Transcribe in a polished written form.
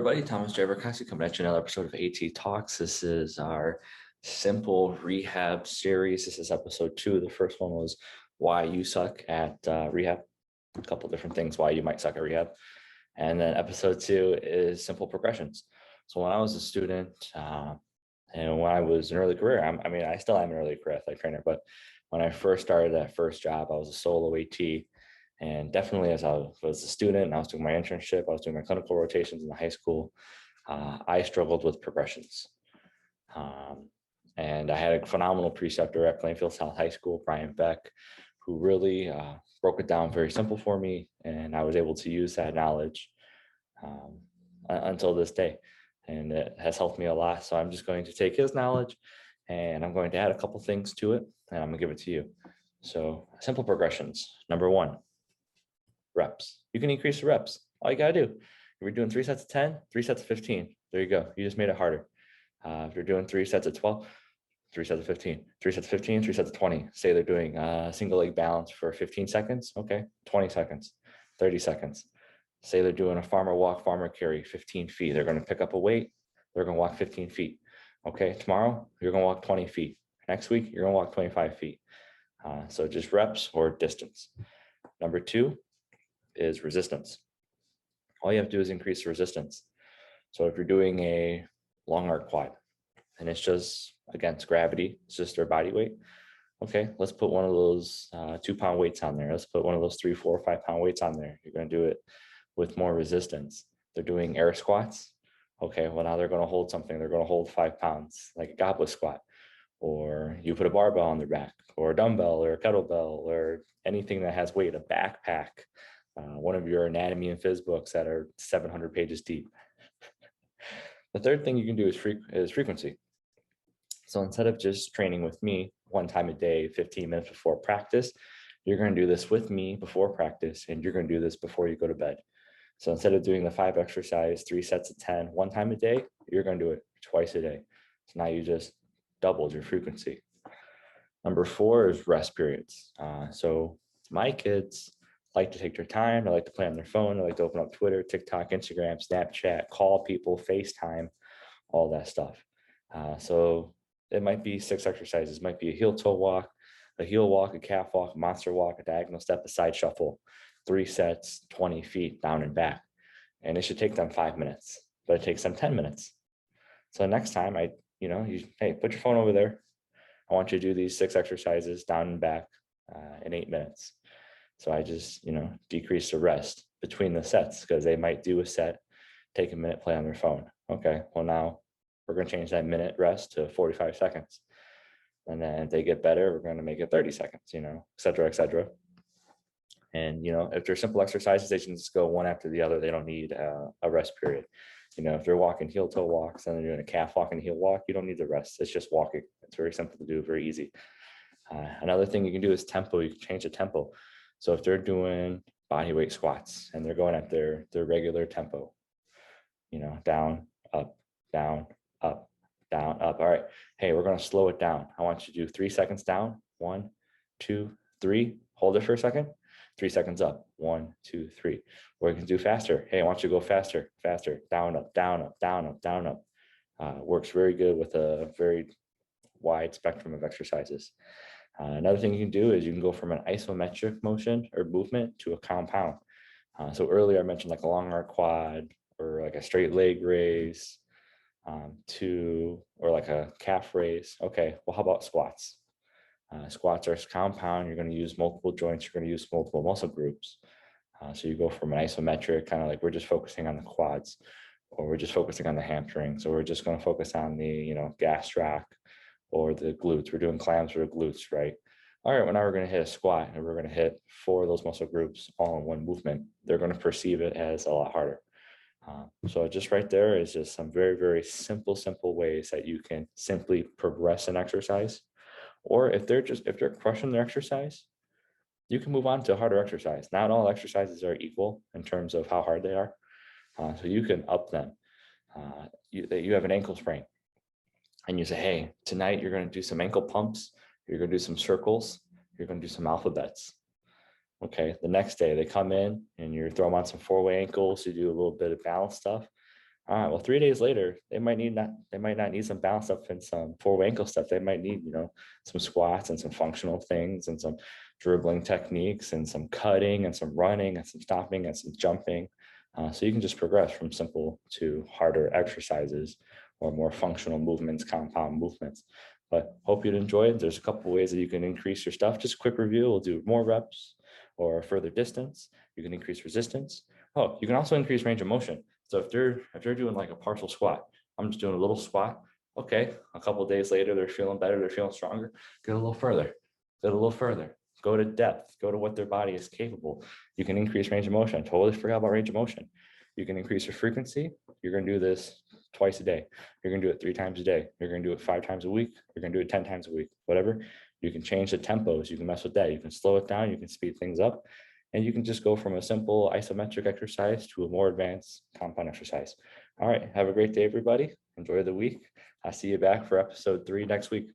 everybody, Thomas Driver Cassie coming at you another episode of ATtalks. This is our simple rehab series. This is episode 2. The first one was why you suck at rehab, a couple different things why you might suck at rehab. And then episode 2 is simple progressions. So when I was a student and when I was in early career, I still am an early career athletic trainer, but when I first started that first job, I was a solo AT. And definitely as I was a student and I was doing my internship, I was doing my clinical rotations in the high school, I struggled with progressions. And I had a phenomenal preceptor at Plainfield South High School, Brian Beck, who really broke it down very simple for me. And I was able to use that knowledge until this day. And it has helped me a lot. So I'm just going to take his knowledge and I'm going to add a couple things to it and I'm gonna give it to you. So simple progressions. Number 1. Reps. You can increase the reps. All you gotta do. If you're doing 3 sets of 10, 3 sets of 15. There you go. You just made it harder. If you're doing 3 sets of 12, 3 sets of 15, 3 sets of 15, 3 sets of 20. Say they're doing single leg balance for 15 seconds. Okay, 20 seconds, 30 seconds. Say they're doing a farmer walk, farmer carry, 15 feet. They're going to pick up a weight. They're going to walk 15 feet. Okay, tomorrow you're going to walk 20 feet. Next week you're going to walk 25 feet. So just reps or distance. Number 2 is resistance. All you have to do is increase the resistance. So if you're doing a long arc quad and it's just against gravity, it's just their body weight. Okay, let's put one of those 2-pound weights on there. Let's put one of those 3, 4, 5-pound weights on there. You're going to do it with more resistance. They're doing air squats. Okay, well now they're going to hold something. They're going to hold 5 pounds, like a goblet squat. Or you put a barbell on their back, or a dumbbell, or a kettlebell, or anything that has weight, a backpack. One of your anatomy and phys books that are 700 pages deep. The third thing you can do is frequency. So instead of just training with me 1 time a day, 15 minutes before practice, you're going to do this with me before practice, and you're going to do this before you go to bed. So instead of doing the 5 exercise, 3 sets of 10, 1 time a day, you're going to do it twice a day. So now you just doubled your frequency. Number 4 is rest periods. So my kids like to take their time. They like to play on their phone. They like to open up Twitter, TikTok, Instagram, Snapchat, call people, FaceTime, all that stuff. So it might be 6 exercises. It might be a heel toe walk, a heel walk, a calf walk, a monster walk, a diagonal step, a side shuffle, 3 sets, 20 feet down and back. And it should take them 5 minutes, but it takes them 10 minutes. So next time hey, put your phone over there. I want you to do these 6 exercises down and back in 8 minutes. So I just, decrease the rest between the sets because they might do a set, take a minute, play on their phone. Okay, well now we're going to change that minute rest to 45 seconds. And then if they get better, we're going to make it 30 seconds, et cetera, et cetera. And, if they're simple exercises, they can just go one after the other. They don't need a rest period. If they're walking heel toe walks and they're doing a calf walk and heel walk, you don't need the rest. It's just walking. It's very simple to do, very easy. Another thing you can do is tempo. You can change the tempo. So if they're doing body weight squats and they're going at their regular tempo, down, up, down, up, down, up. All right. Hey, we're going to slow it down. I want you to do 3 seconds down. 1, 2, 3. Hold it for a second. 3 seconds up. 1, 2, 3. Or you can do faster. Hey, I want you to go faster, faster. Down, up, down, up, down, up, down, up. Works very good with a very wide spectrum of exercises. Another thing you can do is you can go from an isometric motion or movement to a compound. So earlier I mentioned like a long arc quad or like a straight leg raise or like a calf raise. Okay, well, how about squats? Squats are compound. You're going to use multiple joints. You're going to use multiple muscle groups. So you go from an isometric, kind of like we're just focusing on the quads, or we're just focusing on the hamstrings, or we're just going to focus on the gastroc or the glutes. We're doing clams for the glutes, right? All right, well, now we're going to hit a squat and we're going to hit 4 of those muscle groups all in one movement. They're going to perceive it as a lot harder. So just right there is just some very, very simple ways that you can simply progress an exercise. Or if they're crushing their exercise, you can move on to a harder exercise. Not all exercises are equal in terms of how hard they are. So you can up them. You have an ankle sprain and you say, hey, tonight you're going to do some ankle pumps. You're going to do some circles. You're going to do some alphabets. Okay, the next day they come in and you throw them on some 4-way ankles. You do a little bit of balance stuff. All right, well, 3 days later, they might not need some balance up and some forward ankle stuff. They might need, some squats and some functional things and some dribbling techniques and some cutting and some running and some stopping and some jumping. So you can just progress from simple to harder exercises or more functional movements, compound movements. But hope you'd enjoy it. There's a couple ways that you can increase your stuff. Just a quick review. We'll do more reps or further distance. You can increase resistance. Oh, you can also increase range of motion. So if they're doing like a partial squat, I'm just doing a little squat. Okay, a couple of days later, they're feeling better, they're feeling stronger. Get a little further, get a little further. Go to depth, go to what their body is capable. You can increase range of motion. Totally forgot about range of motion. You can increase your frequency. You're going to do this twice a day. You're going to do it 3 times a day. You're going to do it 5 times a week. You're going to do it 10 times a week, whatever. You can change the tempos. You can mess with that. You can slow it down. You can speed things up. And you can just go from a simple isometric exercise to a more advanced compound exercise. All right. Have a great day, everybody. Enjoy the week. I'll see you back for episode 3 next week.